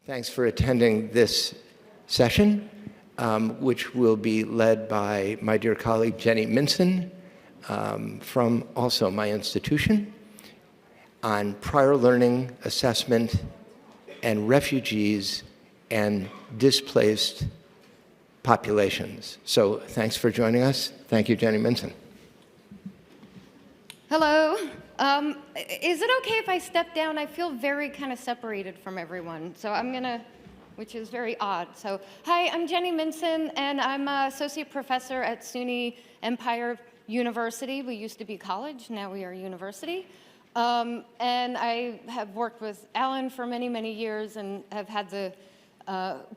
Thanks for attending this session, which will be led by my dear colleague Jenny Mincin from also my institution on prior learning assessment and refugees and displaced populations. So thanks for joining us. Thank you, Jenny Mincin. Hello. Is it okay if I step down? I feel very kind of separated from everyone, so I'm gonna, which is very odd. So, hi, I'm Jenny Mincin, and I'm an associate professor at SUNY Empire University. We used to be college, now we are university. And I have worked with Alan for many, many years and have had the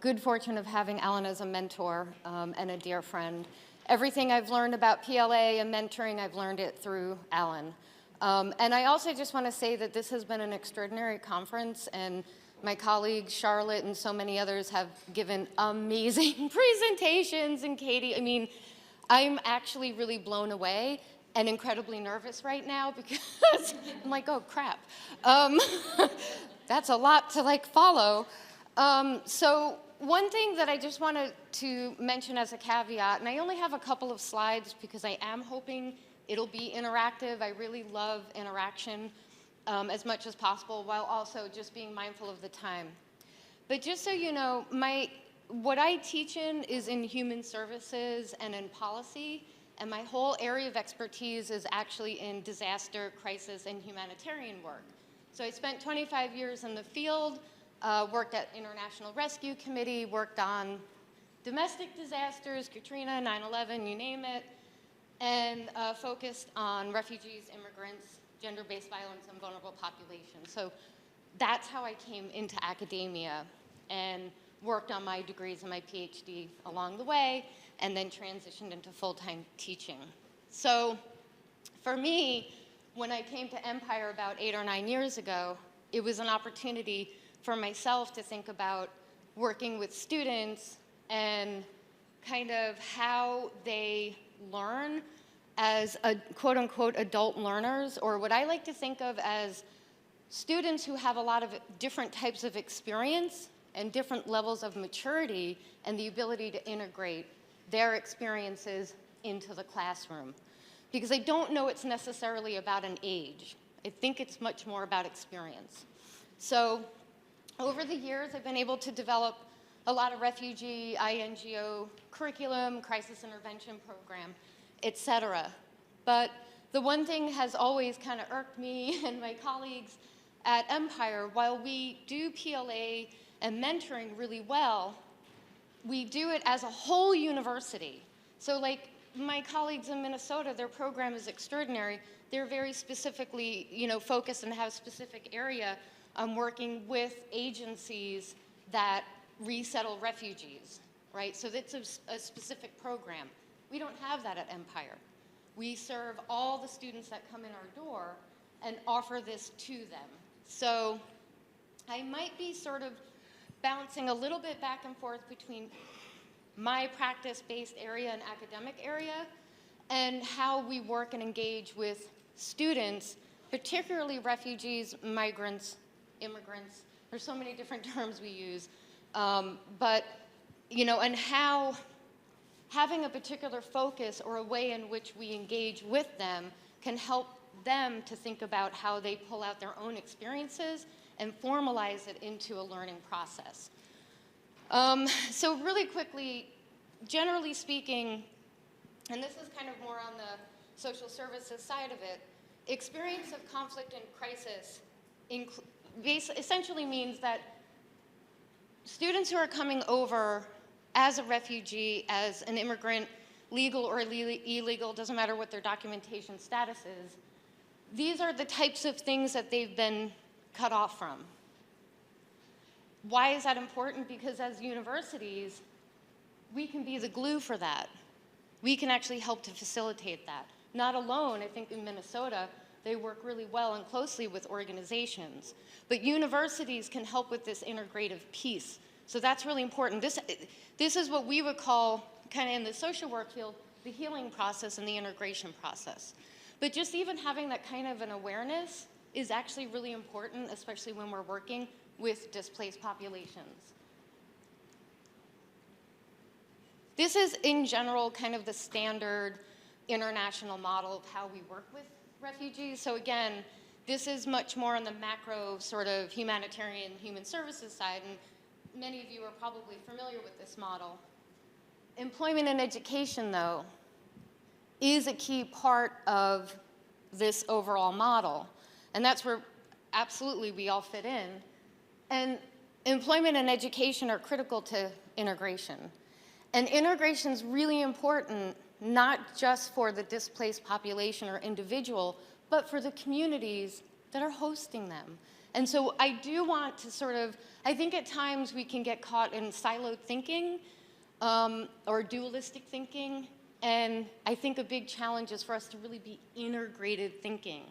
good fortune of having Alan as a mentor and a dear friend. Everything I've learned about PLA and mentoring, I've learned it through Alan. And I also just want to say that this has been an extraordinary conference, and my colleagues, Charlotte and so many others, have given amazing presentations, and Katie, I mean, I'm actually really blown away and incredibly nervous right now because I'm like, oh crap. That's a lot to like follow. So one thing that I just wanted to mention as a caveat, and I only have a couple of slides because I am hoping it'll be interactive. I really love interaction as much as possible while also just being mindful of the time. But just so you know, what I teach in is in human services and in policy, and my whole area of expertise is actually in disaster, crisis, and humanitarian work. So I spent 25 years in the field, worked at International Rescue Committee, worked on domestic disasters, Katrina, 9/11, you name it, and focused on refugees, immigrants, gender-based violence, and vulnerable populations. So that's how I came into academia and worked on my degrees and my PhD along the way, and then transitioned into full-time teaching. So for me, when I came to Empire about 8 or 9 years ago, it was an opportunity for myself to think about working with students and kind of how they learn as a quote-unquote adult learners, or what I like to think of as students who have a lot of different types of experience and different levels of maturity and the ability to integrate their experiences into the classroom. Because I don't know it's necessarily about an age. I think it's much more about experience. So over the years, I've been able to develop a lot of refugee, INGO curriculum, crisis intervention program, etc. But the one thing has always kind of irked me and my colleagues at Empire. While we do PLA and mentoring really well, we do it as a whole university. So like my colleagues in Minnesota, their program is extraordinary. They're very specifically, focused and have a specific area working with agencies that resettle refugees, right? So that's a specific program. We don't have that at Empire. We serve all the students that come in our door and offer this to them. So I might be sort of bouncing a little bit back and forth between my practice-based area and academic area and how we work and engage with students, particularly refugees, migrants, immigrants. There's so many different terms we use. And how having a particular focus or a way in which we engage with them can help them to think about how they pull out their own experiences and formalize it into a learning process. So really quickly, generally speaking, and this is kind of more on the social services side of it, experience of conflict and crisis essentially means that students who are coming over as a refugee, as an immigrant, legal or illegal, doesn't matter what their documentation status is, these are the types of things that they've been cut off from. Why is that important? Because as universities, we can be the glue for that. We can actually help to facilitate that. Not alone, I think in Minnesota, they work really well and closely with organizations. But universities can help with this integrative piece. So that's really important. This is what we would call, kind of in the social work field, the healing process and the integration process. But just even having that kind of an awareness is actually really important, especially when we're working with displaced populations. This is, in general, kind of the standard international model of how we work with refugees. So again, this is much more on the macro sort of humanitarian human services side, and many of you are probably familiar with this model. Employment and education, though, is a key part of this overall model. And that's where absolutely we all fit in. And employment and education are critical to integration. And integration is really important, not just for the displaced population or individual, but for the communities that are hosting them. And so I do want to sort of, I think at times we can get caught in siloed thinking or dualistic thinking. And I think a big challenge is for us to really be integrated thinking,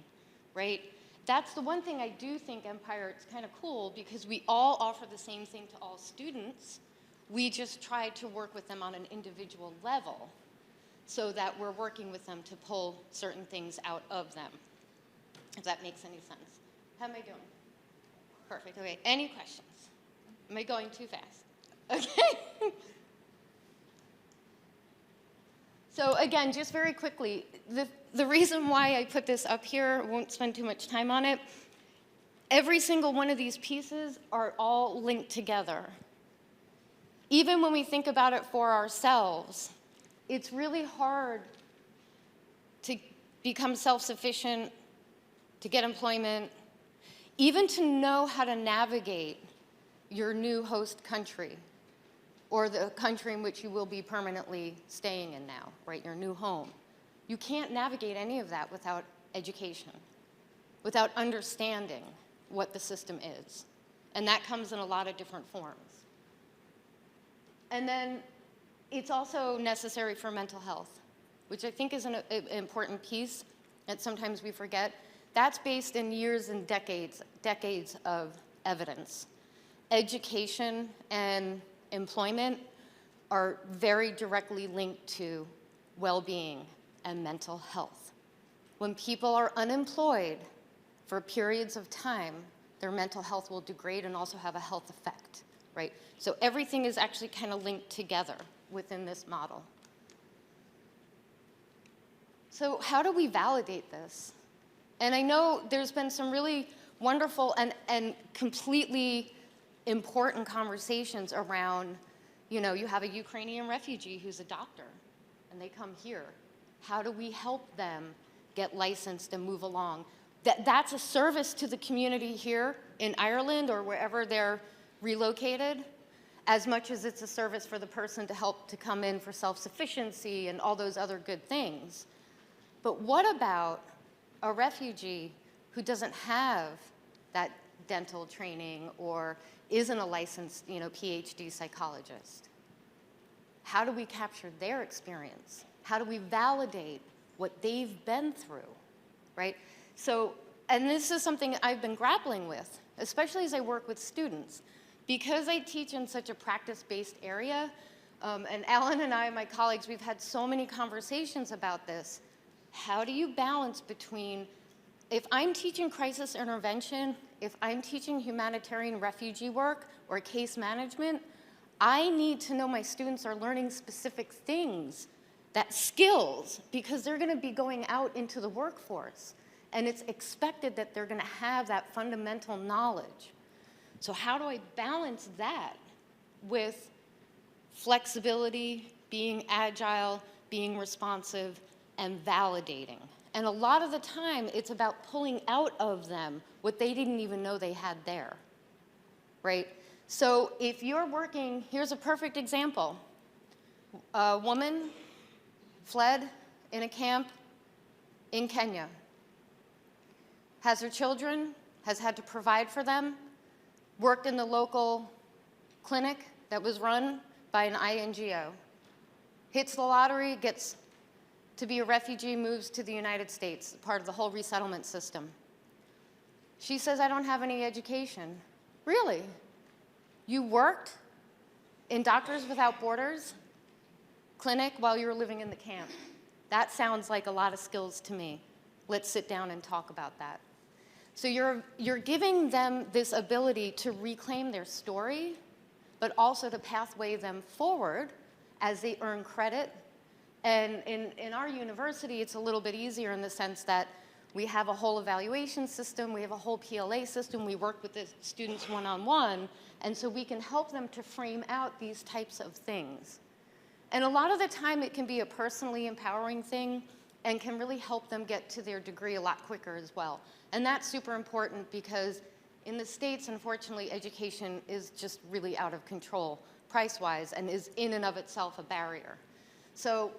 right? That's the one thing I do think Empire, it's kind of cool because we all offer the same thing to all students. We just try to work with them on an individual level so that we're working with them to pull certain things out of them, if that makes any sense. How am I doing? Perfect, okay. Any questions? Am I going too fast? Okay. So again, just very quickly, the reason why I put this up here, I won't spend too much time on it, every single one of these pieces are all linked together. Even when we think about it for ourselves, it's really hard to become self-sufficient, to get employment, even to know how to navigate your new host country or the country in which you will be permanently staying in now, right, your new home. You can't navigate any of that without education, without understanding what the system is. And that comes in a lot of different forms. And then it's also necessary for mental health, which I think is an important piece that sometimes we forget. That's based in years and decades of evidence. Education and employment are very directly linked to well-being and mental health. When people are unemployed for periods of time, their mental health will degrade and also have a health effect, right? So everything is actually kind of linked together within this model. So how do we validate this? And I know there's been some really wonderful and completely important conversations around, you know, you have a Ukrainian refugee who's a doctor and they come here. How do we help them get licensed and move along? That's a service to the community here in Ireland or wherever they're relocated, as much as it's a service for the person to help to come in for self-sufficiency and all those other good things. But what about a refugee who doesn't have that dental training or isn't a licensed, you know, PhD psychologist? How do we capture their experience? How do we validate what they've been through, right? So, and this is something I've been grappling with, especially as I work with students. Because I teach in such a practice-based area, and Alan and I, my colleagues, we've had so many conversations about this. How do you balance between, if I'm teaching crisis intervention, if I'm teaching humanitarian refugee work or case management, I need to know my students are learning specific things, that skills, because they're gonna be going out into the workforce. And it's expected that they're gonna have that fundamental knowledge. So how do I balance that with flexibility, being agile, being responsive, and validating? And a lot of the time, it's about pulling out of them what they didn't even know they had there, right? So if you're working, here's a perfect example. A woman fled in a camp in Kenya, has her children, has had to provide for them, worked in the local clinic that was run by an INGO, hits the lottery, gets to be a refugee, moves to the United States, part of the whole resettlement system. She says, I don't have any education. Really? You worked in Doctors Without Borders clinic while you were living in the camp? That sounds like a lot of skills to me. Let's sit down and talk about that. So you're giving them this ability to reclaim their story, but also to pathway them forward as they earn credit. And in our university, it's a little bit easier in the sense that we have a whole evaluation system, we have a whole PLA system, we work with the students one-on-one, and so we can help them to frame out these types of things. And a lot of the time it can be a personally empowering thing and can really help them get to their degree a lot quicker as well. And that's super important because in the States, unfortunately, education is just really out of control price-wise and is in and of itself a barrier. So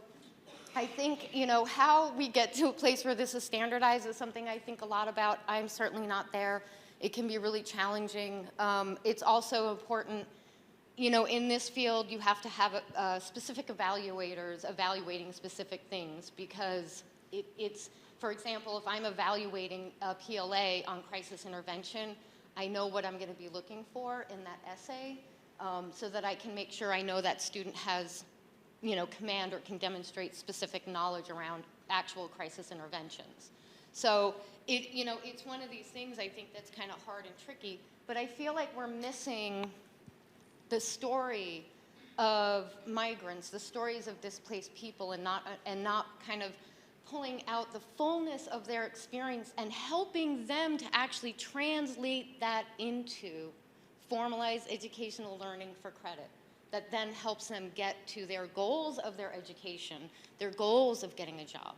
I think, you know, how we get to a place where this is standardized is something I think a lot about. I'm certainly not there. It can be really challenging. It's also important, you know, in this field, you have to have specific evaluators evaluating specific things because it's, for example, if I'm evaluating a PLA on crisis intervention, I know what I'm going to be looking for in that essay so that I can make sure I know that student has, you know, command or can demonstrate specific knowledge around actual crisis interventions. So you know, it's one of these things I think that's kind of hard and tricky, but I feel like we're missing the story of migrants, the stories of displaced people, and not kind of pulling out the fullness of their experience and helping them to actually translate that into formalized educational learning for credit that then helps them get to their goals of their education, their goals of getting a job,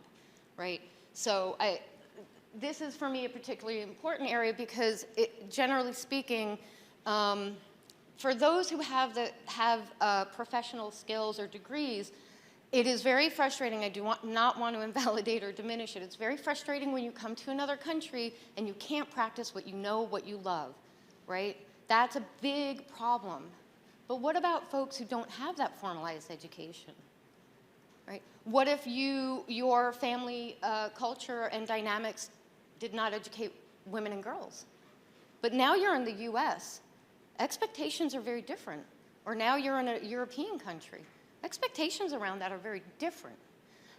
right? So this is for me a particularly important area because generally speaking, for those who have professional skills or degrees, it is very frustrating. I do not want to invalidate or diminish it. It's very frustrating when you come to another country and you can't practice what you know, what you love, right? That's a big problem. But what about folks who don't have that formalized education, right? What if your family culture and dynamics did not educate women and girls? But now you're in the US, expectations are very different. Or now you're in a European country, expectations around that are very different.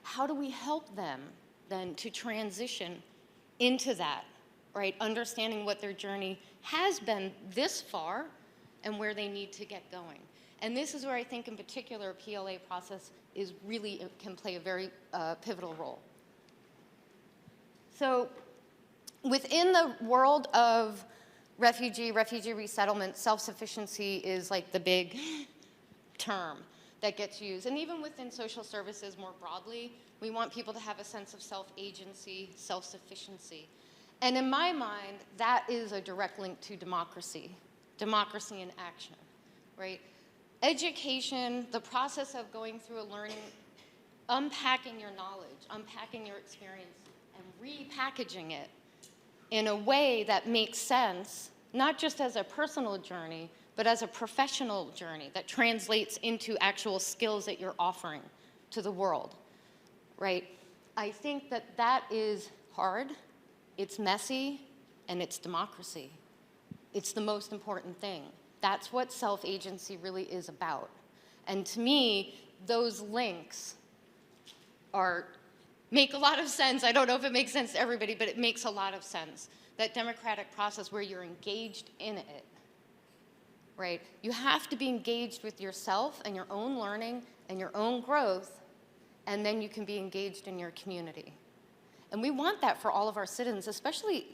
How do we help them then to transition into that, right? Understanding what their journey has been this far and where they need to get going. And this is where I think in particular a PLA process is really, can play a very pivotal role. So within the world of refugee resettlement, self-sufficiency is like the big term that gets used. And even within social services more broadly, we want people to have a sense of self-agency, self-sufficiency. And in my mind, that is a direct link to democracy in action, right? Education, the process of going through a learning, unpacking your knowledge, unpacking your experience, and repackaging it in a way that makes sense, not just as a personal journey, but as a professional journey that translates into actual skills that you're offering to the world, right? I think that that is hard, it's messy, and it's democracy. It's the most important thing. That's what self-agency really is about. And to me, those links make a lot of sense. I don't know if it makes sense to everybody, but it makes a lot of sense. That democratic process where you're engaged in it, right? You have to be engaged with yourself and your own learning and your own growth, and then you can be engaged in your community. And we want that for all of our citizens, especially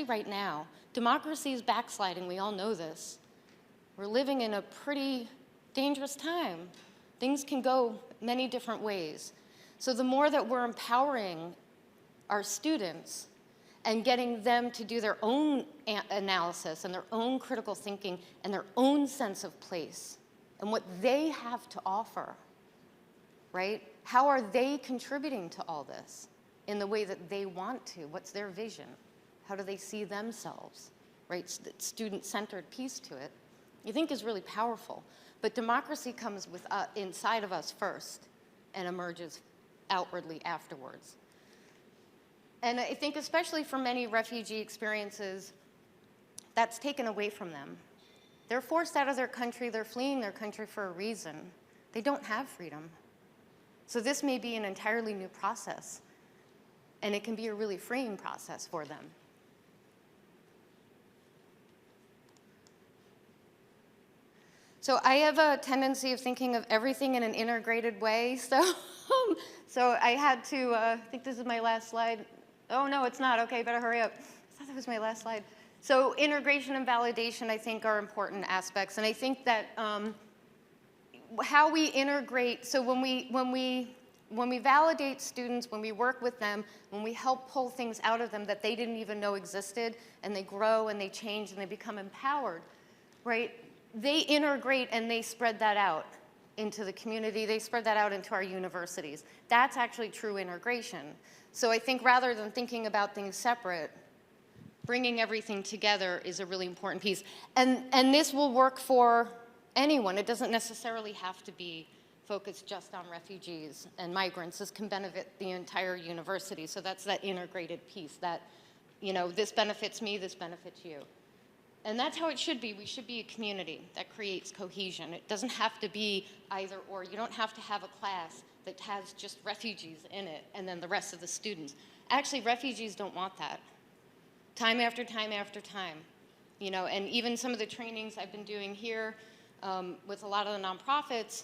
right now. Democracy is backsliding, we all know this. We're living in a pretty dangerous time. Things can go many different ways. So the more that we're empowering our students and getting them to do their own analysis and their own critical thinking and their own sense of place and what they have to offer, right? How are they contributing to all this in the way that they want to? What's their vision? How do they see themselves, right? Student-centered piece to it, I think is really powerful. But democracy comes with inside of us first and emerges outwardly afterwards. And I think especially for many refugee experiences, that's taken away from them. They're forced out of their country, they're fleeing their country for a reason. They don't have freedom. So this may be an entirely new process, and it can be a really freeing process for them. So I have a tendency of thinking of everything in an integrated way. So I had to, I think this is my last slide. Oh, no, it's not. Okay, better hurry up. I thought that was my last slide. So integration and validation, I think, are important aspects. And I think that how we integrate, so when we validate students, when we work with them, when we help pull things out of them that they didn't even know existed, and they grow and they change and they become empowered, right? They integrate and they spread that out into the community. They spread that out into our universities. That's actually true integration. So I think rather than thinking about things separate, bringing everything together is a really important piece. And this will work for anyone. It doesn't necessarily have to be focused just on refugees and migrants. This can benefit the entire university. So that's that integrated piece that, you know, this benefits me, this benefits you. And that's how it should be. We should be a community that creates cohesion. It doesn't have to be either or. You don't have to have a class that has just refugees in it and then the rest of the students. Actually, refugees don't want that. Time after time after time. You know, and even some of the trainings I've been doing here with a lot of the nonprofits,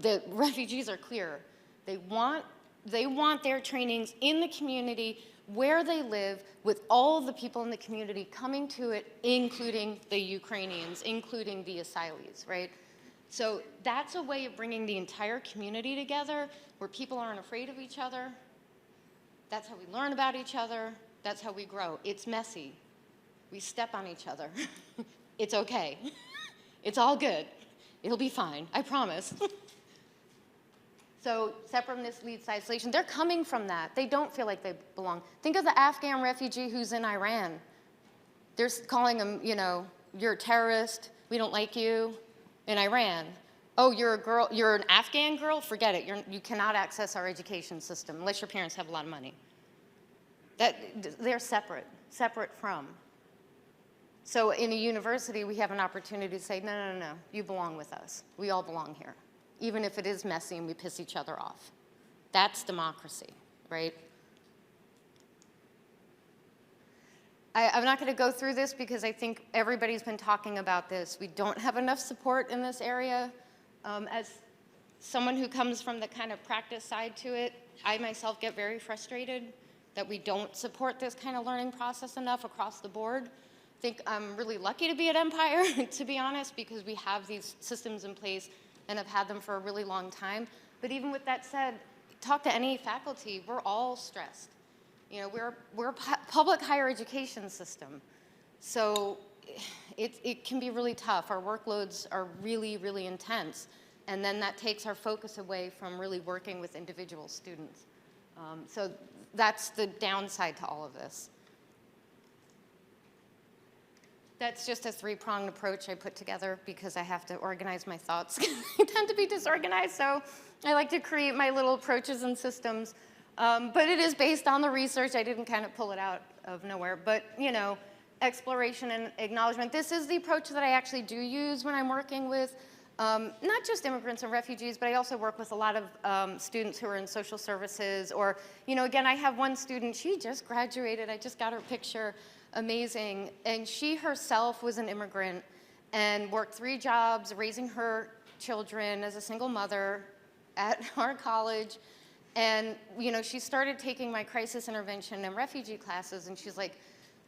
the refugees are clear. They want their trainings in the community where they live, with all the people in the community coming to it, including the Ukrainians, including the asylees, right? So that's a way of bringing the entire community together where people aren't afraid of each other. That's how we learn about each other. That's how we grow. It's messy. We step on each other. It's okay. It's all good. It'll be fine, I promise. So separateness leads to isolation. They're coming from that. They don't feel like they belong. Think of the Afghan refugee who's in Iran. They're calling him, you know, you're a terrorist, we don't like you, in Iran. Oh, you're a girl, you're an Afghan girl? Forget it. You cannot access our education system unless your parents have a lot of money. They're separate from. So in a university, we have an opportunity to say, no, no, no, no, you belong with us. We all belong here, even if it is messy and we piss each other off. That's democracy, right? I'm not going to go through this because I think everybody's been talking about this. We don't have enough support in this area. As someone who comes from the kind of practice side to it, I myself get very frustrated that we don't support this kind of learning process enough across the board. I think I'm really lucky to be at Empire, to be honest, because we have these systems in place and have had them for a really long time. But even with that said, talk to any faculty, we're all stressed. You know, we're a public higher education system. So it can be really tough. Our workloads are really, really intense. And then that takes our focus away from really working with individual students. So that's the downside to all of this. That's just a three-pronged approach I put together because I have to organize my thoughts. I tend to be disorganized, so I like to create my little approaches and systems. But it is based on the research. I didn't kind of pull it out of nowhere. But, you know, exploration and acknowledgement. This is the approach that I actually do use when I'm working with not just immigrants and refugees, but I also work with a lot of students who are in social services. Or, you know, again, I have one student. She just graduated. I just got her picture. Amazing. And she herself was an immigrant and worked 3 jobs raising her children as a single mother at our college. And, you know, she started taking my crisis intervention and refugee classes, and she's like,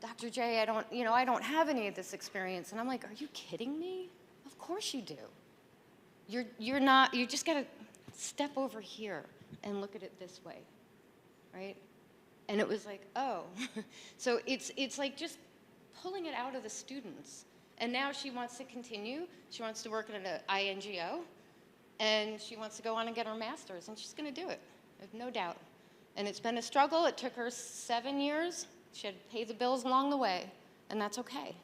Dr. J, I don't have any of this experience. And I'm like, are you kidding me? Of course you do. You're not, you just gotta step over here and look at it this way, right? And it was like, oh. So it's like just pulling it out of the students. And now she wants to continue. She wants to work at an INGO, and she wants to go on and get her master's, and she's gonna do it. I have no doubt. And it's been a struggle. It took her 7 years. She had to pay the bills along the way, and that's okay.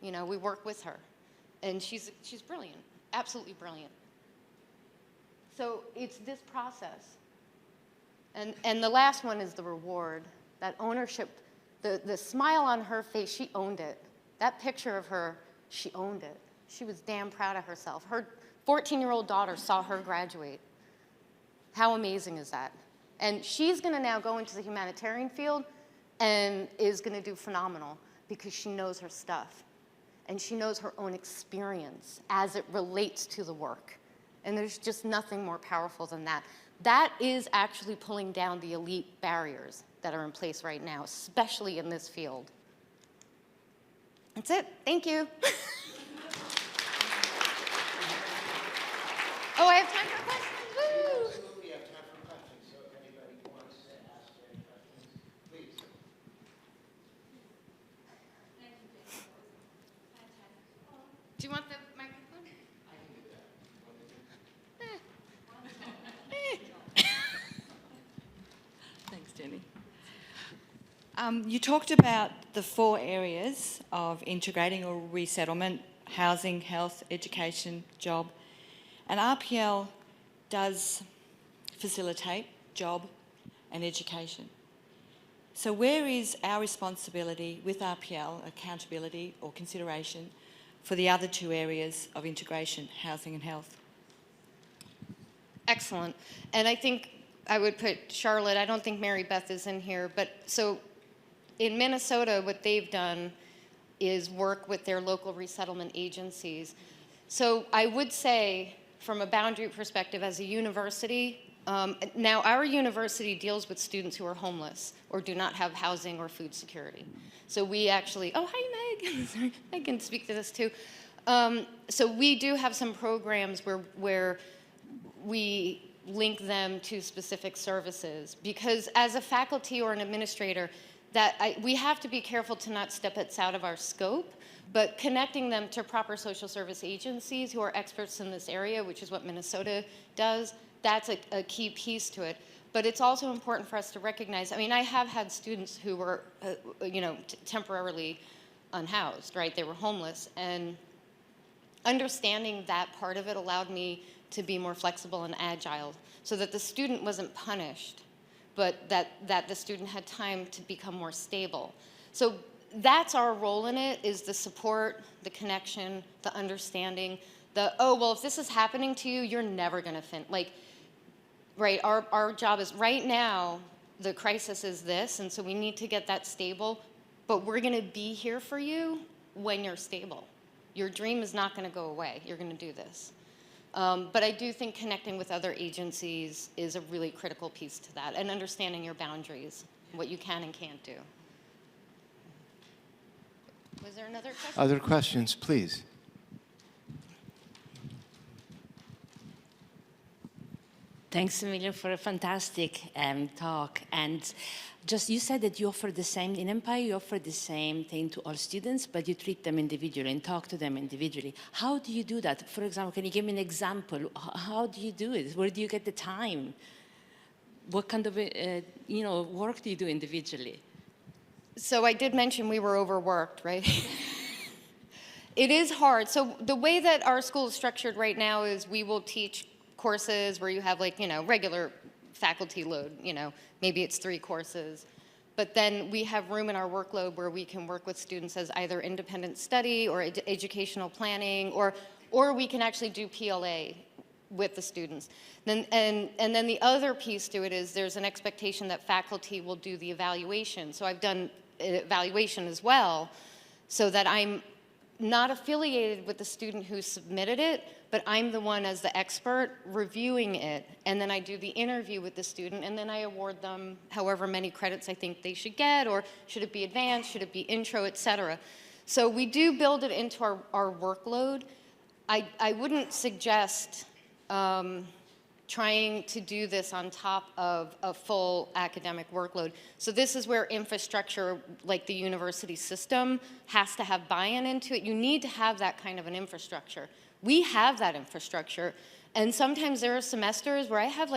You know, we work with her. And she's brilliant, absolutely brilliant. So it's this process. And the last one is the reward, that ownership, the smile on her face, she owned it. That picture of her, she owned it. She was damn proud of herself. Her 14-year-old daughter saw her graduate. How amazing is that? And she's gonna now go into the humanitarian field and is gonna do phenomenal because she knows her stuff. and she knows her own experience as it relates to the work. And there's just nothing more powerful than that. That is actually pulling down the elite barriers that are in place right now, especially in this field. That's it. Thank you. Oh, I have time for questions. Woo! Absolutely have time for questions, so if anybody wants to ask any questions, please. Do you want the microphone? I can do that. Thanks, Jenny. You talked about the 4 areas of integrating or resettlement: housing, health, education, job. And RPL does facilitate job and education. So where is our responsibility with RPL, accountability or consideration, for the other 2 areas of integration, housing and health? Excellent. And I think I would put Charlotte, I don't think Mary Beth is in here, but so in Minnesota, what they've done is work with their local resettlement agencies. So I would say, from a boundary perspective, as a university, now our university deals with students who are homeless or do not have housing or food security. So we actually, oh, hi, Meg. Sorry, I can speak to this too. So we do have some programs where we link them to specific services, because as a faculty or an administrator, we have to be careful to not step it out of our scope, but connecting them to proper social service agencies who are experts in this area, which is what Minnesota does, that's a key piece to it. But it's also important for us to recognize, I mean, I have had students who were, temporarily unhoused, right? They were homeless, and understanding that part of it allowed me to be more flexible and agile so that the student wasn't punished, but that the student had time to become more stable. So that's our role in it, is the support, the connection, the understanding, oh, well, if this is happening to you, you're never gonna right, our job is, right now, the crisis is this, and so we need to get that stable, but we're gonna be here for you when you're stable. Your dream is not gonna go away, you're gonna do this. But I do think connecting with other agencies is a really critical piece to that, and understanding your boundaries, what you can and can't do. Was there another question? Other questions, please. Thanks a million for a fantastic talk. And just, you said that you offer the same, in Empire you offer the same thing to all students, but you treat them individually and talk to them individually. How do you do that? For example, can you give me an example? How do you do it? Where do you get the time? What kind of work do you do individually? So I did mention we were overworked, right? It is hard. So the way that our school is structured right now is we will teach courses where you have regular faculty load, maybe it's 3 courses. But then we have room in our workload where we can work with students as either independent study or educational planning, or we can actually do PLA with the students. And then the other piece to it is there's an expectation that faculty will do the evaluation. So I've done evaluation as well, so that I'm not affiliated with the student who submitted it, but I'm the one as the expert reviewing it, and then I do the interview with the student, and then I award them however many credits I think they should get, or should it be advanced, should it be intro, etc. So we do build it into our workload. I wouldn't suggest trying to do this on top of a full academic workload. So this is where infrastructure, like the university system, has to have buy-in into it. You need to have that kind of an infrastructure. We have that infrastructure, and sometimes there are semesters where I have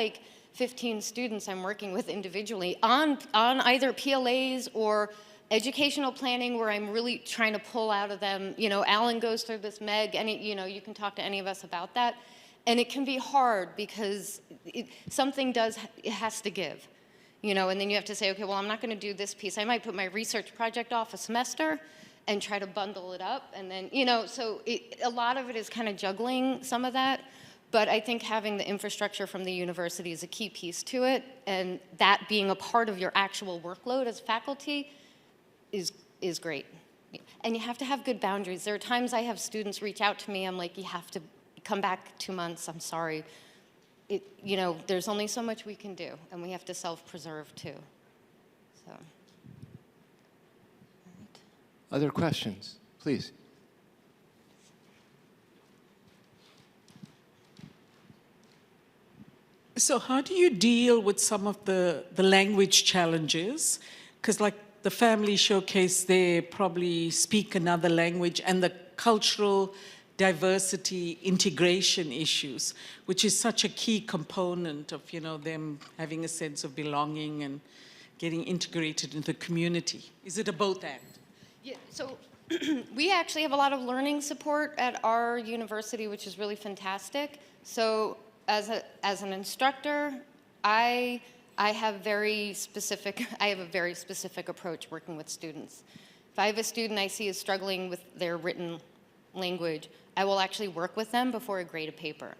15 students I'm working with individually on either PLAs or educational planning, where I'm really trying to pull out of them, Alan goes through this, Meg, you can talk to any of us about that. And it can be hard because something it has to give, and then you have to say, okay, well, I'm not going to do this piece. I might put my research project off a semester and try to bundle it up. And then, so a lot of it is kind of juggling some of that. But I think having the infrastructure from the university is a key piece to it. And that being a part of your actual workload as faculty is great. And you have to have good boundaries. There are times I have students reach out to me, I'm like, you have to come back 2 months, I'm sorry. You know, there's only so much we can do, and we have to self-preserve too. So. Other questions, please. So how do you deal with some of the language challenges? Because like the family showcase, they probably speak another language, and the cultural diversity integration issues, which is such a key component of, you know, them having a sense of belonging and getting integrated into the community. Is it a both and? Yeah, so we actually have a lot of learning support at our university, which is really fantastic. So as an instructor, I have a very specific approach working with students. If I have a student I see is struggling with their written language, I will actually work with them before I grade a paper.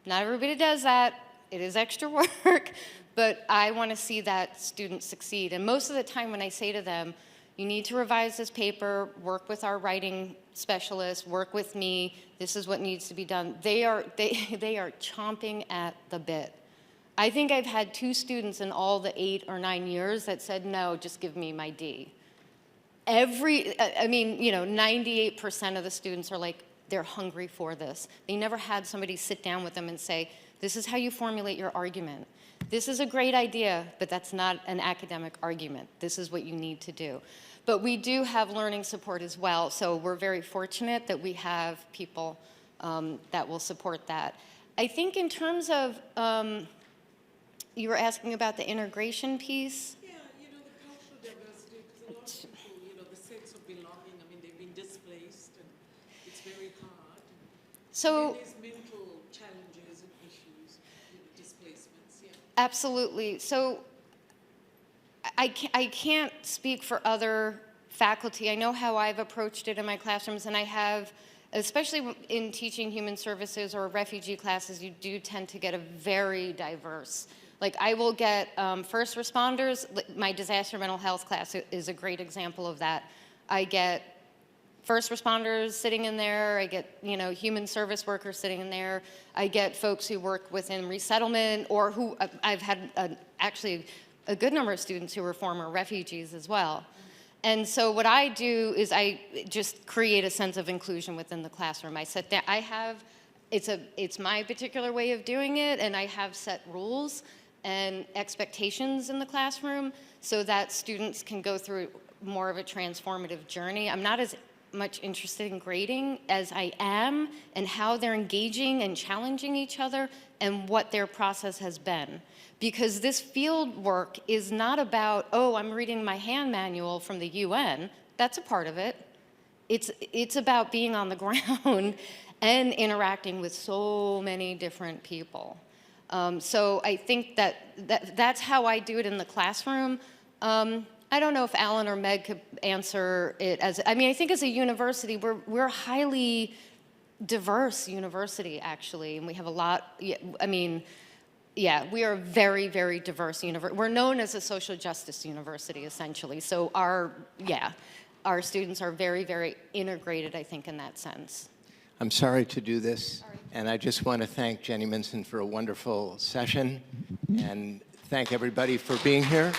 Not everybody does that. It is extra work, but I want to see that student succeed. And most of the time when I say to them, you need to revise this paper, work with our writing specialist, work with me, this is what needs to be done, they are chomping at the bit. I think I've had 2 students in all the 8 or 9 years that said, no, just give me my D. I mean, you know, 98% of the students are like, they're hungry for this. They never had somebody sit down with them and say, this is how you formulate your argument. This is a great idea, but that's not an academic argument. This is what you need to do. But we do have learning support as well, so we're very fortunate that we have people that will support that. I think in terms of, you were asking about the integration piece. Yeah, you know, the cultural diversity, because a lot of people, you know, the sense of belonging, I mean, they've been displaced, and it's very hard. So, and there's mental challenges and issues, you know, displacements, yeah. absolutely. So I can't speak for other faculty. I know how I've approached it in my classrooms, and I have, especially in teaching human services or refugee classes, you do tend to get a very diverse. Like I will get first responders, my disaster mental health class is a great example of that. I get first responders sitting in there, I get, you know, human service workers sitting in there, I get folks who work within resettlement, or who, I've had actually a good number of students who were former refugees as well. And so what I do is I just create a sense of inclusion within the classroom. I sit down, it's my particular way of doing it, and I have set rules and expectations in the classroom so that students can go through more of a transformative journey. I'm not as much interested in grading as I am in how they're engaging and challenging each other and what their process has been. Because this field work is not about, oh, I'm reading my hand manual from the UN. That's a part of it. It's about being on the ground and interacting with so many different people. So I think that's how I do it in the classroom. I don't know if Alan or Meg could answer it I mean, I think as a university, we're a highly diverse university, actually, and we have a lot, I mean, yeah, we are a very, very diverse university. We're known as a social justice university, essentially. So our students are very, very integrated, I think, in that sense. I'm sorry to do this, and I just want to thank Jenny Mincin for a wonderful session, and thank everybody for being here.